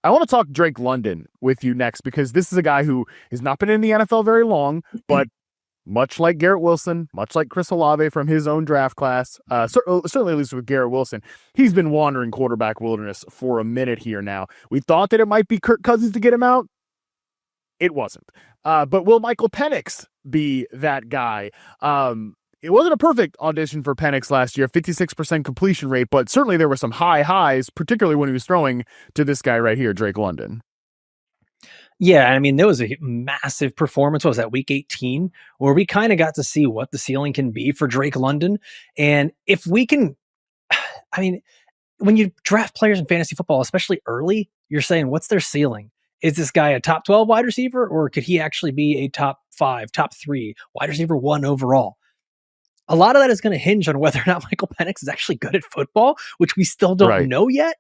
I want to talk Drake London with you next because this is a guy who has not been in the NFL very long, but much like Garrett Wilson, much like Chris Olave from his own draft class, certainly at least with Garrett Wilson, he's been wandering quarterback wilderness for a minute here now. We thought that it might be Kirk Cousins to get him out. It wasn't. But will Michael Penix be that guy? It wasn't a perfect audition for Penix last year, 56% completion rate, but certainly there were some high highs, particularly when he was throwing to this guy right here, Drake London. Yeah, I mean, there was a massive performance. What was that, week 18, where we kind of got to see what the ceiling can be for Drake London. And if we can, I mean, when you draft players in fantasy football, especially early, you're saying, what's their ceiling? Is this guy a top 12 wide receiver, or could he actually be a top 5, top 3 wide receiver 1 overall? A lot of that is going to hinge on whether or not Michael Penix is actually good at football, which we still don't know yet.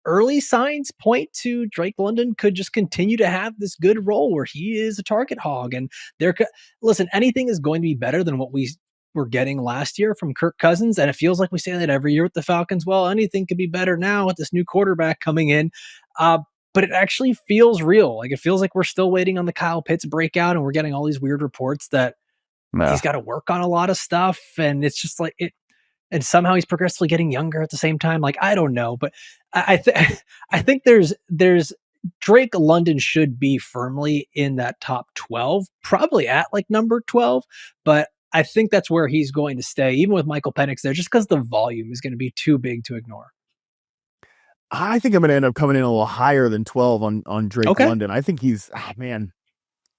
Early signs point to Drake London could just continue to have this good role where he is a target hog. And listen, anything is going to be better than what we were getting last year from Kirk Cousins. And it feels like we say that every year with the Falcons. Well, anything could be better now with this new quarterback coming in. But it actually feels real. Like, it feels like we're still waiting on the Kyle Pitts breakout, and we're getting all these weird reports that he's got to work on a lot of stuff. And it's just like it. And somehow he's progressively getting younger at the same time. Like, I don't know, but I think there's Drake London should be firmly in that top 12, probably at like number 12. But I think that's where he's going to stay, even with Michael Penix there, just because the volume is going to be too big to ignore. I think I'm going to end up coming in a little higher than 12 on Drake London. I think he's, man,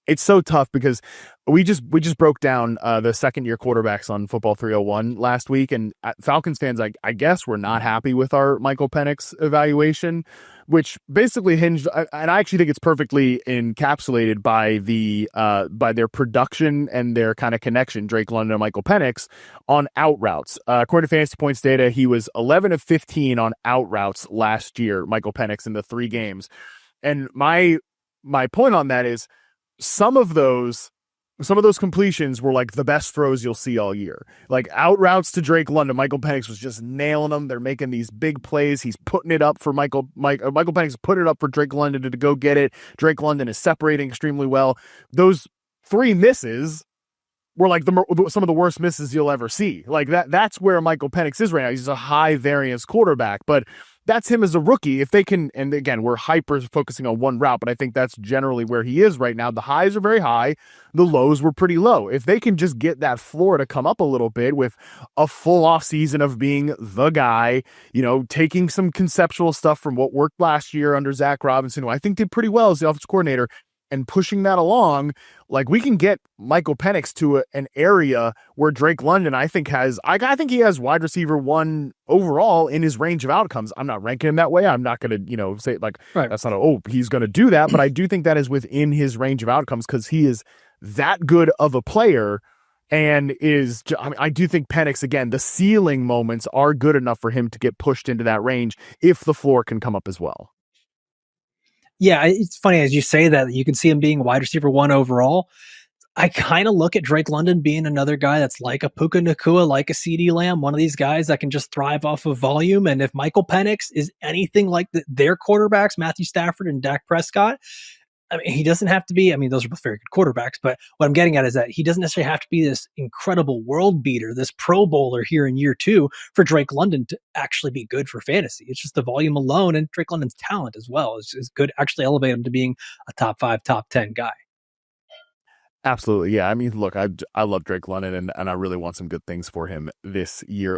it's so tough because we just broke down the second-year quarterbacks on Football 301 last week, and Falcons fans, I guess, were not happy with our Michael Penix evaluation, which basically hinged, and I actually think it's perfectly encapsulated by their production and their kind of connection, Drake London and Michael Penix, on out routes. According to Fantasy Points data, he was 11 of 15 on out routes last year, Michael Penix, in the 3 games. And my point on that is, some of those completions were like the best throws you'll see all year. Like out routes to Drake London, Michael Penix was just nailing them. They're making these big plays. He's putting it up for Michael Penix put it up for Drake London to go get it. Drake London is separating extremely well. Those 3 misses were like some of the worst misses you'll ever see. Like that's where Michael Penix is right now. He's a high variance quarterback, but that's him as a rookie. If they can, and again, we're hyper focusing on one route, but I think that's generally where he is right now. The highs are very high. The lows were pretty low. If they can just get that floor to come up a little bit with a full off season of being the guy, taking some conceptual stuff from what worked last year under Zach Robinson, who I think did pretty well as the offensive coordinator, and pushing that along, like we can get Michael Penix to an area where Drake London, I think he has wide receiver 1 overall in his range of outcomes. I'm not ranking him that way. I'm not going to, say like, that's not, he's going to do that. But I do think that is within his range of outcomes because he is that good of a player and I do think Penix, again, the ceiling moments are good enough for him to get pushed into that range if the floor can come up as well. Yeah, it's funny as you say that you can see him being wide receiver 1 overall. I kind of look at Drake London being another guy that's like a Puka Nacua, like a CeeDee Lamb, one of these guys that can just thrive off of volume. And if Michael Penix is anything like their quarterbacks, Matthew Stafford and Dak Prescott, I mean, he doesn't have to be, those are both very good quarterbacks, but what I'm getting at is that he doesn't necessarily have to be this incredible world beater, this Pro Bowler here in year 2 for Drake London to actually be good for fantasy. It's just the volume alone, and Drake London's talent as well is good, actually elevate him to being a top 5, top 10 guy. Absolutely. Yeah. Look, I love Drake London and I really want some good things for him this year.